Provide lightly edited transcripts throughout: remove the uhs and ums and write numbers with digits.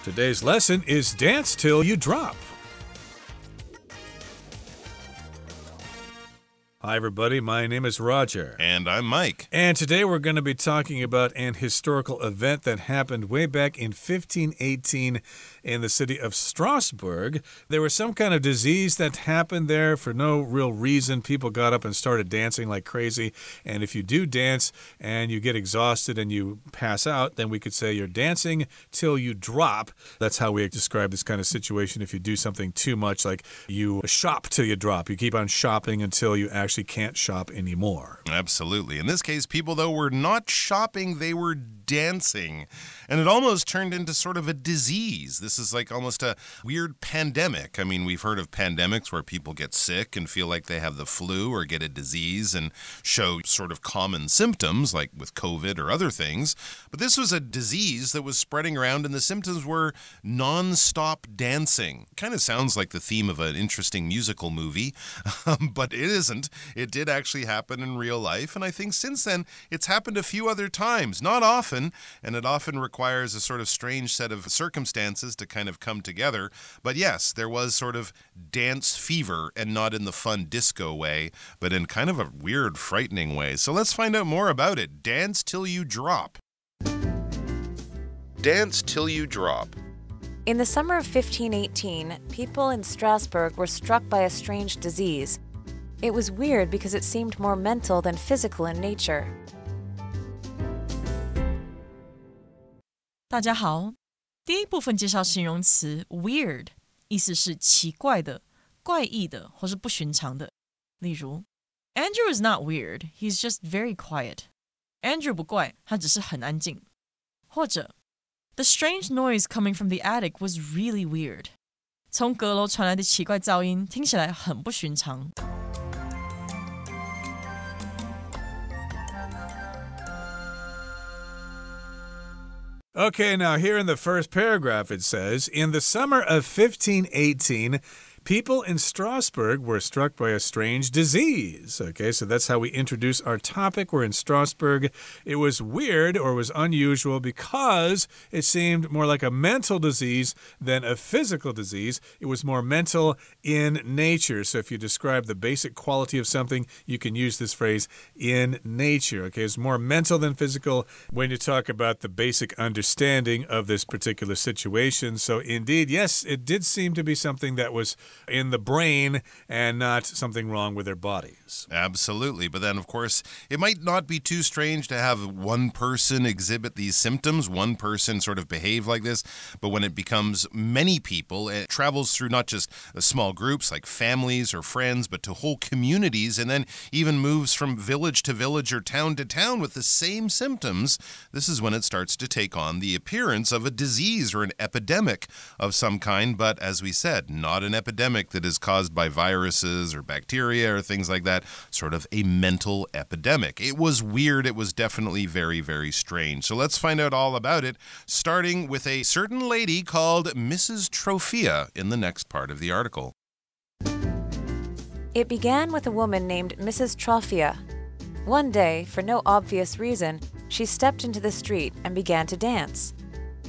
Today's lesson is Dance Till You Drop. Hi, everybody. My name is Roger. And I'm Mike. And today we're going to be talking about an historical event that happened way back in 1518 in the city of Strasbourg. There was some kind of disease that happened there for no real reason. People got up and started dancing like crazy. And if you do dance and you get exhausted and you pass out, then we could say you're dancing till you drop. That's how we describe this kind of situation if you do something too much, like you shop till you drop. You keep on shopping until you actually can't shop anymore. Absolutely. In this case, people, though, were not shopping, they were dancing. And it almost turned into sort of a disease. This is like almost a weird pandemic. I mean, we've heard of pandemics where people get sick and feel like they have the flu or get a disease and show sort of common symptoms like with COVID or other things. But this was a disease that was spreading around and the symptoms were non-stop dancing. Kind of sounds like the theme of an interesting musical movie, but it isn't. It did actually happen in real life. And I think since then, it's happened a few other times. Not often, and it often requires a sort of strange set of circumstances to kind of come together. But yes, there was sort of dance fever, and not in the fun disco way, but in kind of a weird, frightening way. So let's find out more about it. Dance till you drop. Dance till you drop. In the summer of 1518, people in Strasbourg were struck by a strange disease. It was weird because it seemed more mental than physical in nature. 大家好，第一部分介绍形容词 weird， 意思是奇怪的、怪异的或是不寻常的。例如 Andrew is not weird, he's just very quiet. Andrew 不怪，他只是很安静。或者 The strange noise coming from the attic was really weird. 从阁楼传来的奇怪噪音听起来很不寻常。Okay, now here in the first paragraph it says, in the summer of 1518, people in Strasbourg were struck by a strange disease. Okay, so that's how we introduce our topic. We're in Strasbourg. It was weird or was unusual because it seemed more like a mental disease than a physical disease. It was more mental in nature. So if you describe the basic quality of something, you can use this phrase in nature. Okay, it's more mental than physical when you talk about the basic understanding of this particular situation. So indeed, yes, it did seem to be something that was in the brain and not something wrong with their bodies. Absolutely. But then, of course, it might not be too strange to have one person exhibit these symptoms, one person sort of behave like this. But when it becomes many people, it travels through not just small groups like families or friends, but to whole communities, and then even moves from village to village or town to town with the same symptoms. This is when it starts to take on the appearance of a disease or an epidemic of some kind. But as we said, not an epidemic that is caused by viruses or bacteria or things like that, sort of a mental epidemic. It was weird. It was definitely very, very strange. So let's find out all about it, starting with a certain lady called Mrs. Trophia in the next part of the article. It began with a woman named Mrs. Trophia. One day, for no obvious reason, she stepped into the street and began to dance.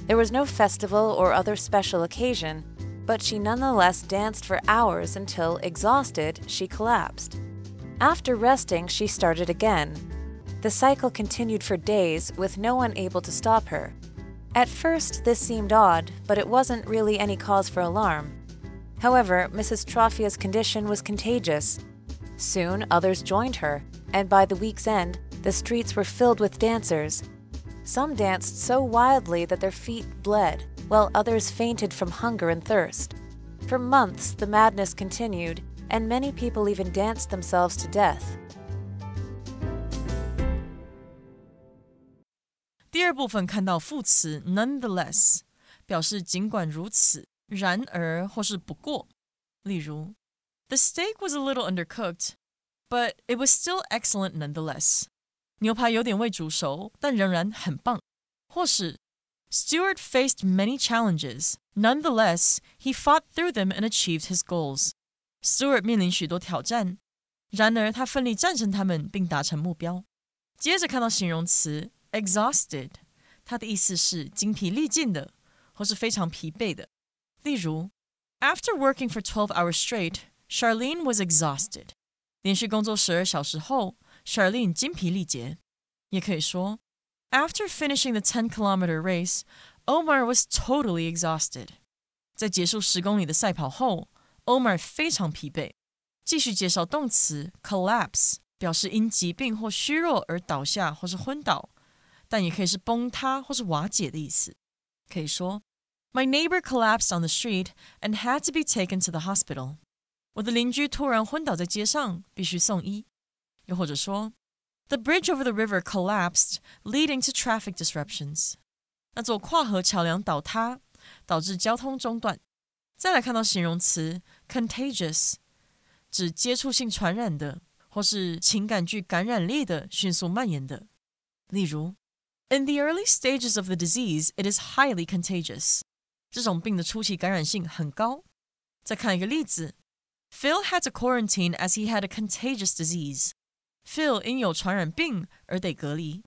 There was no festival or other special occasion, but she nonetheless danced for hours until, exhausted, she collapsed. After resting, she started again. The cycle continued for days, with no one able to stop her. At first, this seemed odd, but it wasn't really any cause for alarm. However, Mrs. Trophia's condition was contagious. Soon, others joined her, and by the week's end, the streets were filled with dancers. Some danced so wildly that their feet bled, while others fainted from hunger and thirst. For months, the madness continued, and many people even danced themselves to death. 第二部分看到副词 nonetheless， 表示尽管如此，然而或是不过。例如 The steak was a little undercooked, but it was still excellent nonetheless. 牛排有点未煮熟，但仍然很棒。或是Stewart faced many challenges. Nonetheless, he fought through them and achieved his goals. Stewart 面临许多挑战，然而他奋力战胜他们并达成目标。接着看到形容词 exhausted， 它的意思是精疲力尽的，或是非常疲惫的。例如 After working for 12 hours straight, Charlene was exhausted. 连续工作12小时后 Charlene 精疲力竭。也可以说 After finishing the 10-kilometer race, Omar was totally exhausted. 在结束10公里的赛跑后 Omar 非常疲惫。继续介绍动词 collapse， 表示因疾病或虚弱而倒下或是昏倒，但也可以是崩塌或是瓦解的意思。可以说My neighbor collapsed on the street and had to be taken to the hospital. 我的邻居突然昏倒在街上，必须送医。又或者说 The bridge over the river collapsed, leading to traffic disruptions. 那座跨河桥梁倒塌，导致交通中断。再来看到形容词 contagious， 指接触性传染的，或是情感具感染力的，迅速蔓延的。例如 In the early stages of the disease, it is highly contagious. 这种病的初期感染性很高。再看一个例子 Phil had to quarantine as he had a contagious disease. Phil 因有传染病而得隔离。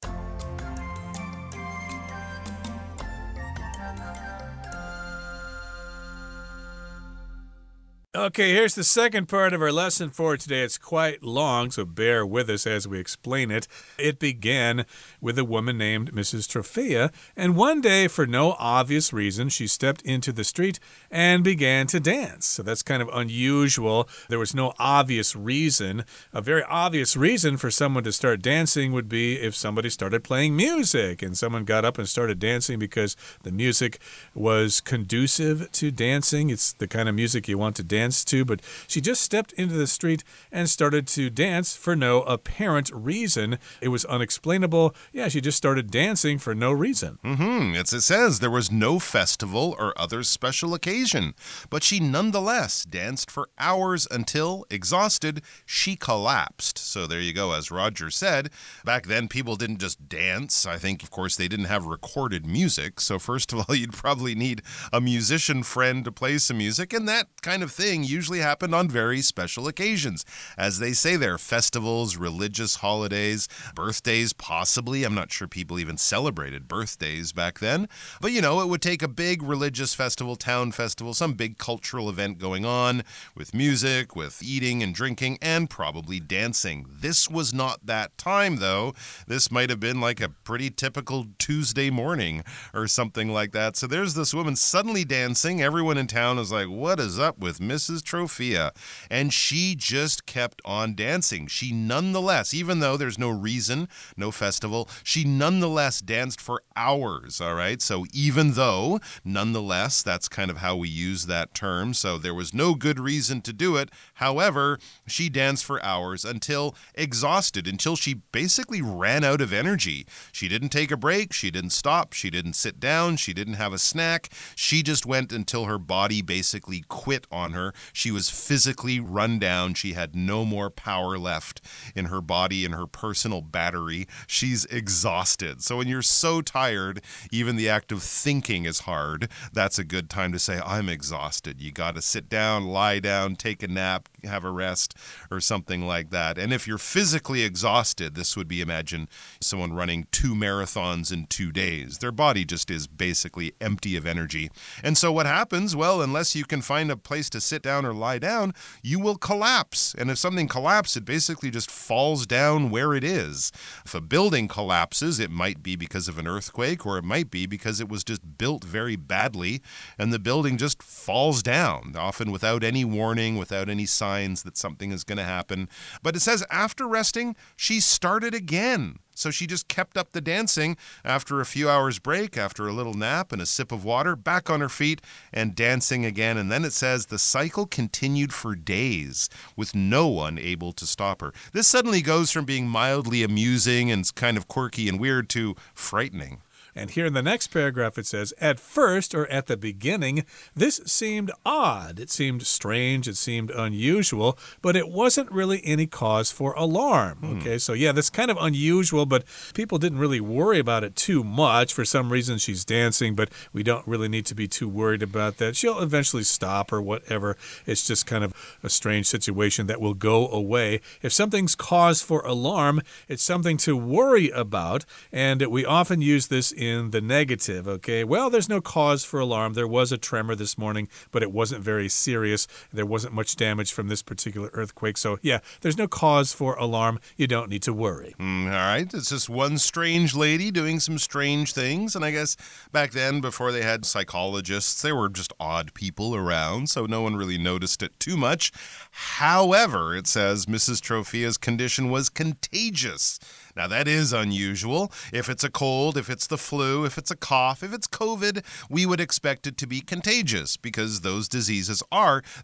Okay, here's the second part of our lesson for today. It's quite long, so bear with us as we explain it. It began with a woman named Mrs. Trofea, and one day, for no obvious reason, she stepped into the street and began to dance. So that's kind of unusual. There was no obvious reason. A very obvious reason for someone to start dancing would be if somebody started playing music, and someone got up and started dancing because the music was conducive to dancing. It's the kind of music you want to dance to, but she just stepped into the street and started to dance for no apparent reason. It was unexplainable. Yeah, she just started dancing for no reason. It says there was no festival or other special occasion, but she nonetheless danced for hours until, exhausted, she collapsed. So there you go. As Roger said, back then people didn't just dance. I think, of course, they didn't have recorded music. So first of all, you'd probably need a musician friend to play some music, and that kind of thing usually happened on very special occasions. As they say there, festivals, religious holidays, birthdays, possibly. I'm not sure people even celebrated birthdays back then. But, you know, it would take a big religious festival, town festival, some big cultural event going on with music, with eating and drinking, and probably dancing. This was not that time, though. This might have been like a pretty typical Tuesday morning or something like that. So there's this woman suddenly dancing. Everyone in town is like, what is up with Mrs. Trofea? And she just kept on dancing. She nonetheless, even though there's no reason, no festival, she nonetheless danced for hours, all right? So even though, nonetheless, that's kind of how we use that term. So there was no good reason to do it. However, she danced for hours until exhausted, until she basically ran out of energy. She didn't take a break. She didn't stop. She didn't sit down. She didn't have a snack. She just went until her body basically quit on her. She was physically run down. She had no more power left in her body, in her personal battery. She's exhausted. So when you're so tired, even the act of thinking is hard. That's a good time to say, I'm exhausted. You got to sit down, lie down, take a nap, have a rest, or something like that. And if you're physically exhausted, this would be, imagine someone running 2 marathons in 2 days. Their body just is basically empty of energy. And so what happens? Well, unless you can find a place to sit down or lie down, you will collapse. And if something collapses, it basically just falls down where it is. If a building collapses, it might be because of an earthquake, or it might be because it was just built very badly, and the building just falls down, often without any warning, without any signs that something is going to happen. But it says after resting, she started again. So she just kept up the dancing after a few hours break, after a little nap and a sip of water, back on her feet and dancing again. And then it says the cycle continued for days with no one able to stop her. This suddenly goes from being mildly amusing and kind of quirky and weird to frightening. And here in the next paragraph it says, at first, or at the beginning, this seemed odd. It seemed strange. It seemed unusual, but it wasn't really any cause for alarm. Okay, so yeah, that's kind of unusual, but people didn't really worry about it too much. For some reason, she's dancing, but we don't really need to be too worried about that. She'll eventually stop or whatever. It's just kind of a strange situation that will go away. If something's cause for alarm, it's something to worry about, and we often use this in the negative, okay? Well, there's no cause for alarm. There was a tremor this morning, but it wasn't very serious. There wasn't much damage from this particular earthquake. So, yeah, there's no cause for alarm. You don't need to worry. All right. It's just one strange lady doing some strange things. And I guess back then, before they had psychologists, there were just odd people around, so no one really noticed it too much. However, it says Mrs. Trophia's condition was contagious. Now, that is unusual. If it's a cold, if it's the flu, if it's a cough, if it's COVID, we would expect it to be contagious because those diseases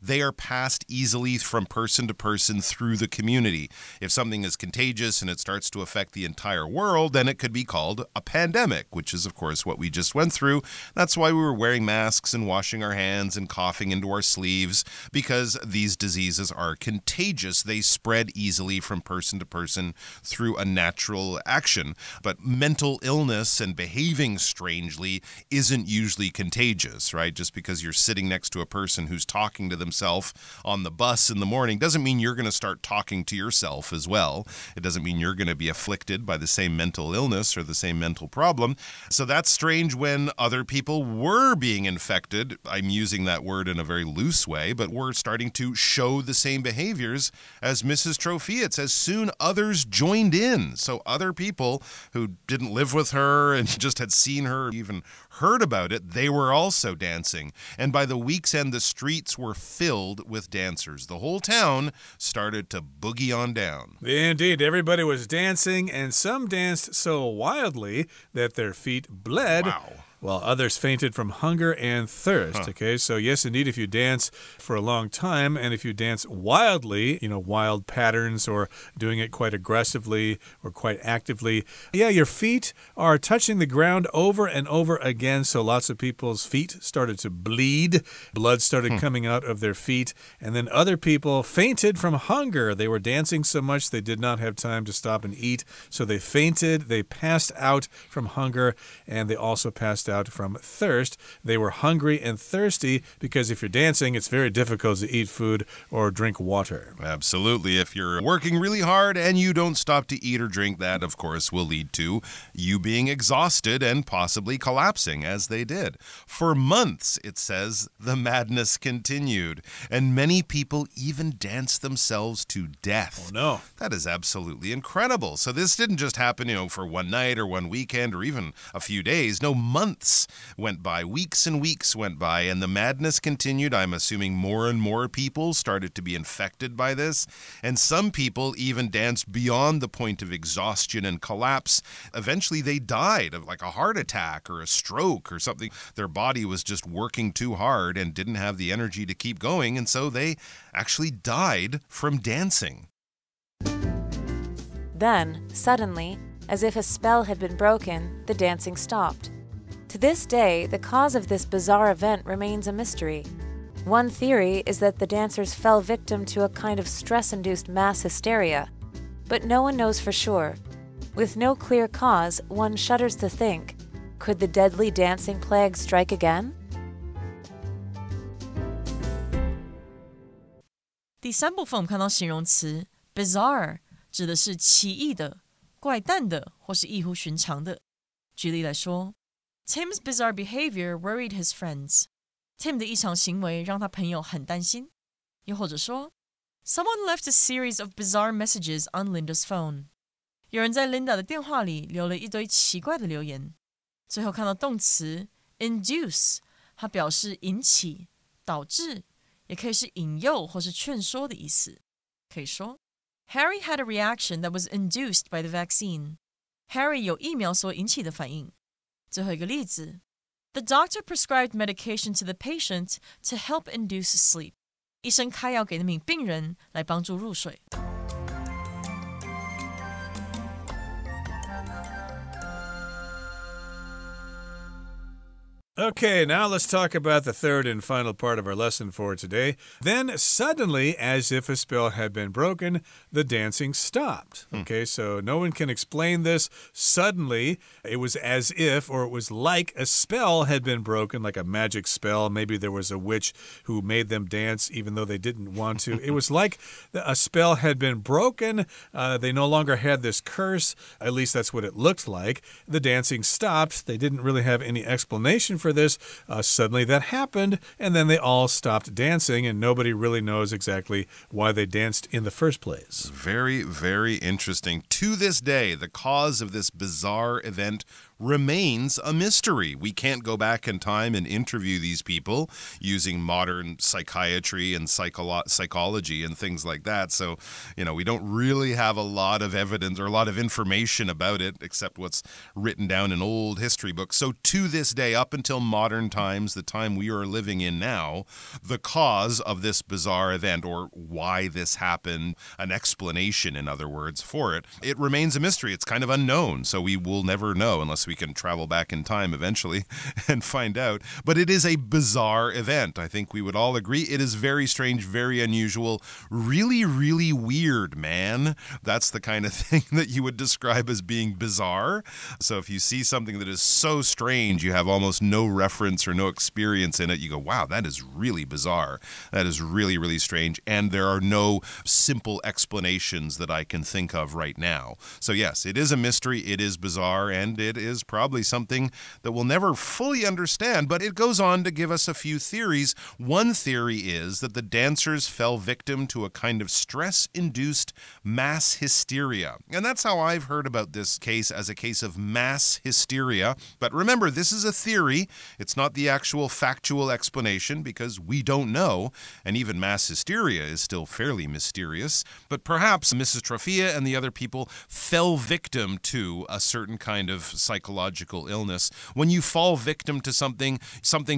they are passed easily from person to person through the community. If something is contagious and it starts to affect the entire world, then it could be called a pandemic, which is, of course, what we just went through. That's why we were wearing masks and washing our hands and coughing into our sleeves, because these diseases are contagious. They spread easily from person to person through a natural action. But mental illness and behaving strangely isn't usually contagious, right? Just because you're sitting next to a person who's talking to themselves on the bus in the morning doesn't mean you're going to start talking to yourself as well. It doesn't mean you're going to be afflicted by the same mental illness or the same mental problem. So that's strange when other people were being infected. I'm using that word in a very loose way, but we're starting to show the same behaviors as Mrs. Trophia. It says soon others joined in. So other people who didn't live with her and just had seen her, even heard about it, they were also dancing. And by the week's end, the streets were filled with dancers. The whole town started to boogie on down. Indeed, everybody was dancing, and some danced so wildly that their feet bled. Wow. While others fainted from hunger and thirst. Okay, so yes, indeed, if you dance for a long time and if you dance wildly, wild patterns or doing it quite aggressively or quite actively, yeah, your feet are touching the ground over and over again. So lots of people's feet started to bleed. Blood started coming out of their feet. And then other people fainted from hunger. They were dancing so much they did not have time to stop and eat. So they fainted, they passed out from hunger, and they also passed out from thirst. They were hungry and thirsty because if you're dancing, it's very difficult to eat food or drink water. Absolutely. If you're working really hard and you don't stop to eat or drink, that, of course, will lead to you being exhausted and possibly collapsing, as they did. For months, it says, the madness continued, and many people even danced themselves to death. Oh, no. That is absolutely incredible. So this didn't just happen, for one night or one weekend or even a few days. No, months went by, weeks and weeks went by, and the madness continued. I'm assuming more and more people started to be infected by this, and some people even danced beyond the point of exhaustion and collapse. Eventually, they died of like a heart attack or a stroke or something. Their body was just working too hard and didn't have the energy to keep going, and so they actually died from dancing. Then, suddenly, as if a spell had been broken, the dancing stopped. To this day, the cause of this bizarre event remains a mystery. One theory is that the dancers fell victim to a kind of stress-induced mass hysteria, but no one knows for sure. With no clear cause, one shudders to think, could the deadly dancing plague strike again? 第三部分我们看到形容词 bizarre 指的是奇异的、怪诞的或是异乎寻常的。举例来说， Tim's bizarre behavior worried his friends. Tim 的异常行为让他朋友很担心。又或者说 Someone left a series of bizarre messages on Linda's phone. 有人在 Linda 的电话里留了一堆奇怪的留言。最后看到动词 induce， 它表示引起、导致，也可以是引诱或是劝说的意思。可以说 Harry had a reaction that was induced by the vaccine. Harry 有疫苗所引起的反应。最后一个例子 The doctor prescribed medication to the patient to help induce sleep. 医生开药给那名病人来帮助入睡。Okay, now let's talk about the third and final part of our lesson for today. Then, suddenly, as if a spell had been broken, the dancing stopped. Okay, so no one can explain this. Suddenly, it was as if, or it was like a spell had been broken, like a magic spell. Maybe there was a witch who made them dance even though they didn't want to. It was like a spell had been broken. They no longer had this curse. At least that's what it looked like. The dancing stopped. They didn't really have any explanation for this. Suddenly that happened, and then they all stopped dancing, and nobody really knows exactly why they danced in the first place. Very, very interesting. To this day, the cause of this bizarre event remains a mystery. We can't go back in time and interview these people using modern psychiatry and psychology and things like that. So, we don't really have a lot of evidence or a lot of information about it except what's written down in old history books. So to this day, up until modern times, the time we are living in now, the cause of this bizarre event, or why this happened, an explanation, in other words, for it, it remains a mystery. It's kind of unknown, so we will never know unless we can travel back in time eventually and find out. But it is a bizarre event. I think we would all agree. It is very strange, very unusual, really, really weird, man. That's the kind of thing that you would describe as being bizarre. So if you see something that is so strange, you have almost no reference or no experience in it, you go, wow, that is really bizarre. That is really, really strange. And there are no simple explanations that I can think of right now. So yes, it is a mystery, it is bizarre, and it is probably something that we'll never fully understand, but it goes on to give us a few theories. One theory is that the dancers fell victim to a kind of stress-induced mass hysteria. And that's how I've heard about this case, as a case of mass hysteria. But remember, this is a theory. It's not the actual factual explanation because we don't know, and even mass hysteria is still fairly mysterious. But perhaps Mrs. Trofia and the other people fell victim to a certain kind of psychological illness. When you fall victim to something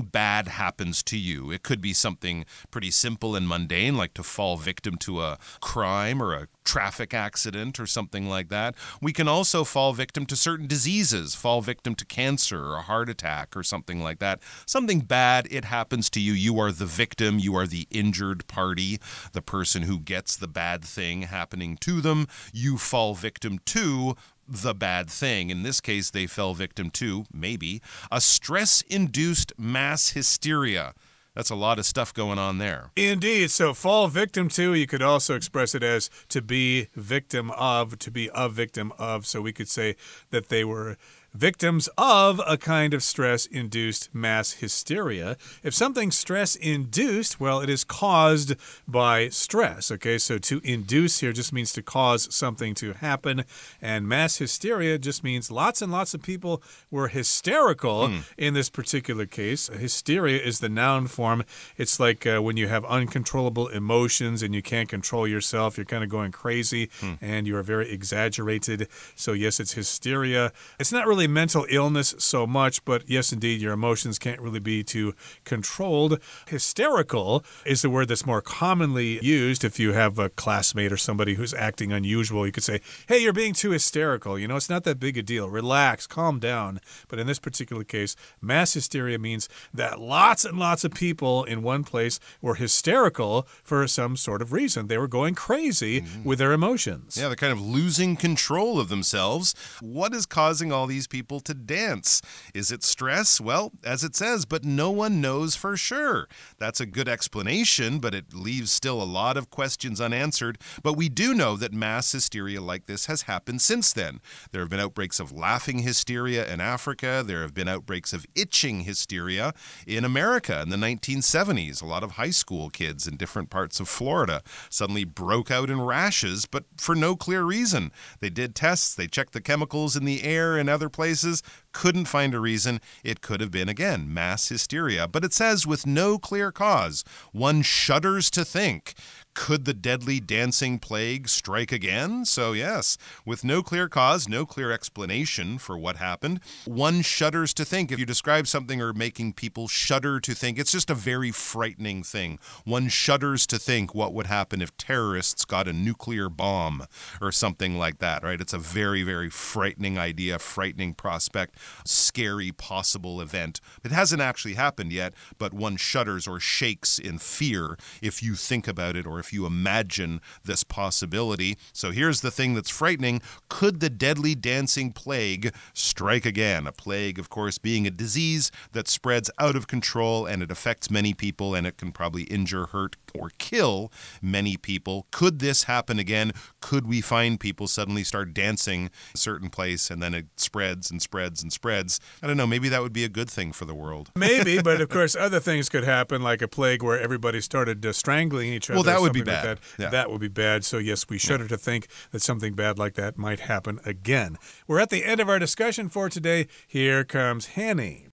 bad happens to you. It could be something pretty simple and mundane, like to fall victim to a crime or a traffic accident or something like that. We can also fall victim to certain diseases, fall victim to cancer or a heart attack or something like that. Something bad, it happens to you. You are the victim. You are the injured party, the person who gets the bad thing happening to them. You fall victim to the bad thing. In this case, they fell victim to, maybe, a stress-induced mass hysteria. That's a lot of stuff going on there. Indeed. So fall victim to, you could also express it as to be victim of, to be a victim of. So we could say that they were victims of a kind of stress-induced mass hysteria. If something's stress-induced, well, it is caused by stress, okay? So to induce here just means to cause something to happen, and mass hysteria just means lots and lots of people were hysterical in this particular case. Hysteria is the noun form. It's like when you have uncontrollable emotions and you can't control yourself, you're kind of going crazy, and you are very exaggerated. So yes, it's hysteria. It's not really mental illness so much, but yes, indeed, your emotions can't really be too controlled. Hysterical is the word that's more commonly used. If you have a classmate or somebody who's acting unusual, you could say, hey, you're being too hysterical. It's not that big a deal. Relax, calm down. But in this particular case, mass hysteria means that lots and lots of people in one place were hysterical for some sort of reason. They were going crazy with their emotions. Yeah, they're kind of losing control of themselves. What is causing all these people to dance? Is it stress? Well, as it says, but no one knows for sure. That's a good explanation, but it leaves still a lot of questions unanswered. But we do know that mass hysteria like this has happened since then. There have been outbreaks of laughing hysteria in Africa. There have been outbreaks of itching hysteria in America in the 1970s. A lot of high school kids in different parts of Florida suddenly broke out in rashes, but for no clear reason. They did tests, they checked the chemicals in the air and other places, couldn't find a reason. It could have been, again, mass hysteria. But it says with no clear cause. One shudders to think. Could the deadly dancing plague strike again? So yes, with no clear cause, no clear explanation for what happened, one shudders to think. If you describe something or making people shudder to think, it's just a very frightening thing. One shudders to think what would happen if terrorists got a nuclear bomb or something like that, right? It's a very, very frightening idea, frightening prospect, scary possible event. It hasn't actually happened yet, but one shudders or shakes in fear if you think about it or if you imagine this possibility. So here's the thing that's frightening. Could the deadly dancing plague strike again? A plague, of course, being a disease that spreads out of control and it affects many people and it can probably injure, hurt, or kill many people. Could this happen again? Could we find people suddenly start dancing a certain place and then it spreads and spreads and spreads? I don't know, maybe that would be a good thing for the world. Maybe, but of course other things could happen, like a plague where everybody started strangling each other. Well, that would be bad. Like that. That would be bad. So yes, we shudder to think that something bad like that might happen again. We're at the end of our discussion for today. Here comes Hanny.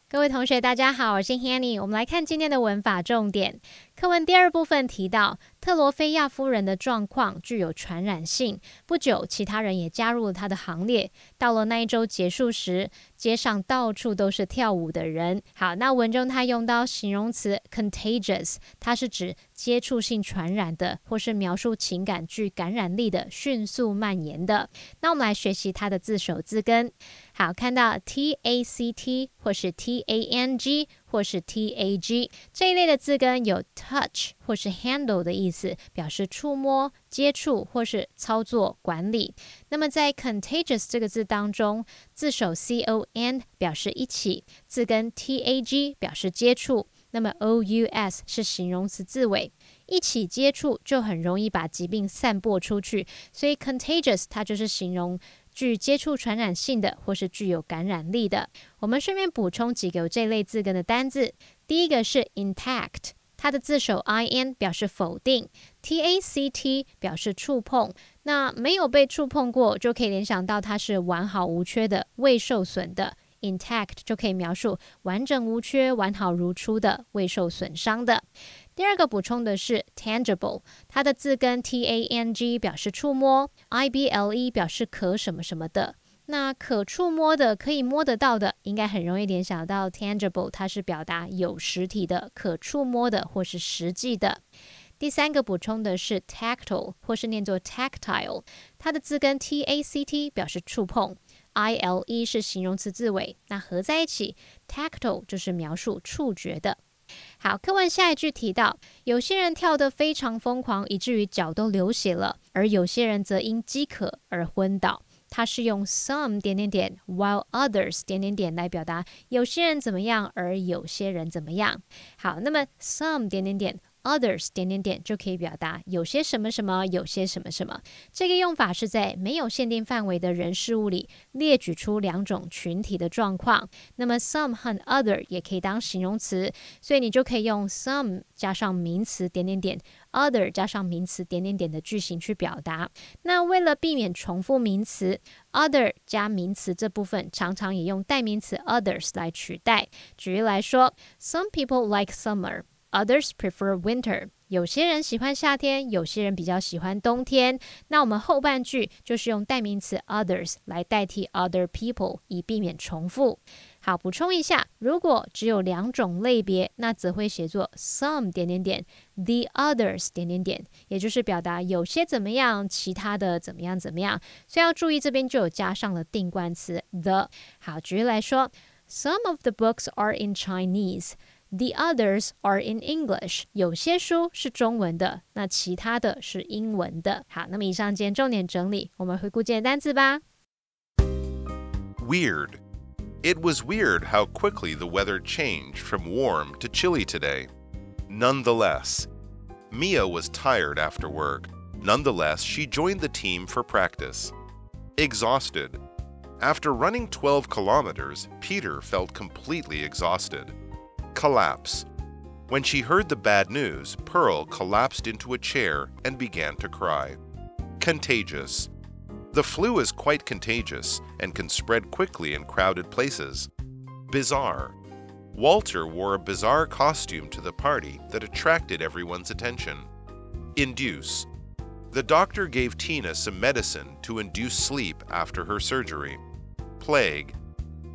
各位同学大家好，我是 Hanny， 我们来看今天的文法重点。课文第二部分提到，特罗菲亚夫人的状况具有传染性，不久其他人也加入了她的行列。到了那一周结束时，街上到处都是跳舞的人。好，那文中它用到形容词 contagious， 它是指接触性传染的，或是描述情感具感染力的、迅速蔓延的。那我们来学习它的字首字根。好，看到 tact 或是 tang 或是 tag 这一类的字根有 touch 或是 handle 的意思，表示触摸、接触或是操作、管理。那么在 contagious 这个字当中，字首 con 表示一起，字根 tag 表示接触，那么 ous 是形容词字尾，一起接触就很容易把疾病散播出去，所以 contagious 它就是形容具接触传染性的或是具有感染力的。我们顺便补充几个有这类字根的单字。第一个是 intact， 它的字首 in 表示否定， tact 表示触碰，那没有被触碰过就可以联想到它是完好无缺的、未受损的。intact 就可以描述完整无缺、完好如初的、未受损伤的。第二个补充的是 tangible， 它的字根 tang 表示触摸， ible 表示可什么什么的。那可触摸的、可以摸得到的，应该很容易联想到 tangible， 它是表达有实体的、可触摸的或是实际的。第三个补充的是 tactile， 或是念作 tactile， 它的字根 tact 表示触碰， ile 是形容词字尾，那合在一起 tactile 就是描述触觉的。好，课文下一句提到，有些人跳得非常疯狂，以至于脚都流血了，而有些人则因饥渴而昏倒。它是用 some while others 来表达有些人怎么样，而有些人怎么样。好，那么 some others 就可以表达有些什么什么，有些什么什么。这个用法是在没有限定范围的人事物里列举出两种群体的状况。那么 some 和 other 也可以当形容词，所以你就可以用 some 加上名词other 加上名词的句型去表达。那为了避免重复名词， other 加名词这部分常常也用代名词 others 来取代。举例来说， Some people like summer.Others prefer winter. 有些人喜欢夏天，有些人比较喜欢冬天。那我们后半句就是用代名词 others 来代替 other people， 以避免重复。好，补充一下，如果只有两种类别，那则会写作 some the others 也就是表达有些怎么样，其他的怎么样怎么样。所以要注意这边就有加上了定冠词 the。好，举例来说， Some of the books are in Chinese.The others are in English. 有些书是中文的，那其他的是英文的。好，那么以上今天重点整理，我们回顾今天的单字吧。Weird. It was weird how quickly the weather changed from warm to chilly today. Nonetheless, Mia was tired after work. Nonetheless, she joined the team for practice. Exhausted. After running 12 kilometers, Peter felt completely exhausted.Collapse. When she heard the bad news, Pearl collapsed into a chair and began to cry. Contagious. The flu is quite contagious and can spread quickly in crowded places. bizarre. Walter wore a bizarre costume to the party that attracted everyone's attention. Induce. The doctor gave Tina some medicine to induce sleep after her surgery. Plague.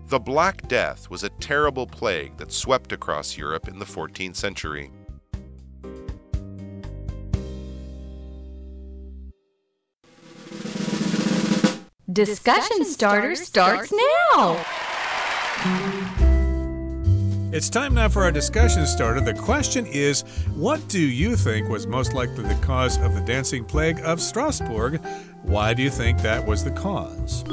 The Black Death was a terrible plague that swept across Europe in the 14th century. Discussion Starter starts now! It's time now for our discussion starter. The question is, what do you think was most likely the cause of the dancing plague of Strasbourg? Why do you think that was the cause?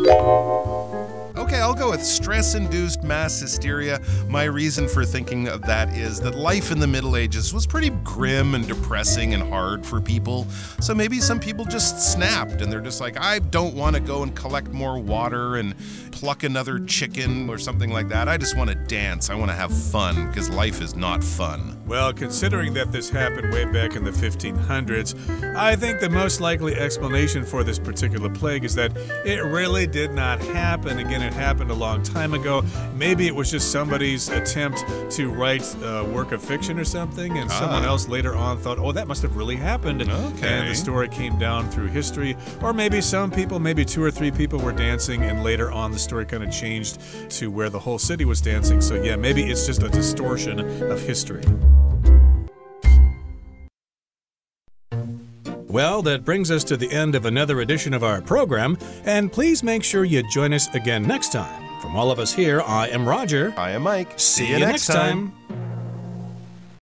Okay, I'll go with stress-induced mass hysteria. My reason for thinking of that is that life in the Middle Ages was pretty grim and depressing and hard for people. So maybe some people just snapped and they're just like, I don't want to go and collect more water and pluck another chicken or something like that. I just want to dance. I want to have fun because life is not fun. Well, considering that this happened way back in the 1500s, I think the most likely explanation for this particular plague is that it really did not happen. Again, it happened a long time ago. Maybe it was just somebody's attempt to write a work of fiction or something, and someone else later on thought, oh, that must have really happened. Okay. And the story came down through history. Or maybe some people, maybe 2 or 3 people were dancing, and later on the story kind of changed to where the whole city was dancing. So yeah, maybe it's just a distortion of history. Well, that brings us to the end of another edition of our program, and please make sure you join us again next time. From all of us here, I am Roger. I am Mike. See you next time.